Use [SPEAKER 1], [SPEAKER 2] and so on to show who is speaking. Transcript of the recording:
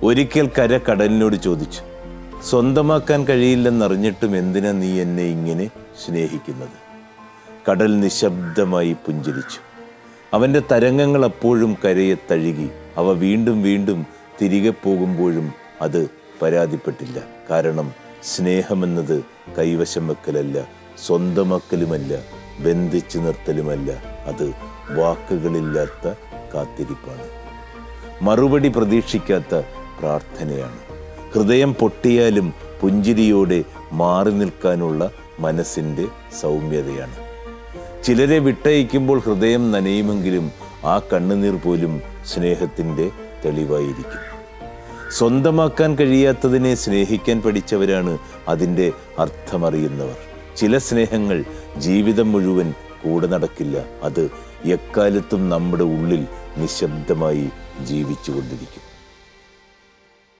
[SPEAKER 1] ഒരിക്കൽ കര കടലിനോട് ചോദിച്ചു, സ്വന്തമാക്കാൻ കഴിയില്ലെന്നറിഞ്ഞിട്ടും എന്തിനാ നീ എന്നെ ഇങ്ങനെ സ്നേഹിക്കുന്നത്? കടൽ നിശബ്ദമായി പുഞ്ചിരിച്ചു. അവൻ്റെ തരംഗങ്ങൾ അപ്പോഴും കരയെ തഴുകി. അവ വീണ്ടും വീണ്ടും തിരികെ പോകുമ്പോഴും അത് പരാതിപ്പെട്ടില്ല. കാരണം സ്നേഹമെന്നത് കൈവശം വെക്കലല്ല, സ്വന്തമാക്കലുമല്ല, ബന്ധിച്ചു നിർത്തലുമല്ല. അത് വാക്കുകളില്ലാത്ത കാത്തിരിപ്പാണ്, മറുപടി പ്രതീക്ഷിക്കാത്ത പ്രാർത്ഥനയാണ്. ഹൃദയം പൊട്ടിയാലും പുഞ്ചിരിയോടെ മാറി നിൽക്കാനുള്ള മനസ്സിൻ്റെ സൗമ്യതയാണ്. ചിലരെ വിട്ടയക്കുമ്പോൾ ഹൃദയം നനയുമെങ്കിലും ആ കണ്ണുനീർ പോലും സ്നേഹത്തിൻ്റെ തെളിവായിരിക്കും. സ്വന്തമാക്കാൻ കഴിയാത്തതിനെ സ്നേഹിക്കാൻ പഠിച്ചവരാണ് അതിൻ്റെ അർത്ഥമറിയുന്നവർ. ചില സ്നേഹങ്ങൾ ജീവിതം മുഴുവൻ കൂടെ നടക്കില്ല. അത് എക്കാലത്തും നമ്മുടെ ഉള്ളിൽ നിശബ്ദമായി ജീവിച്ചുകൊണ്ടിരിക്കും.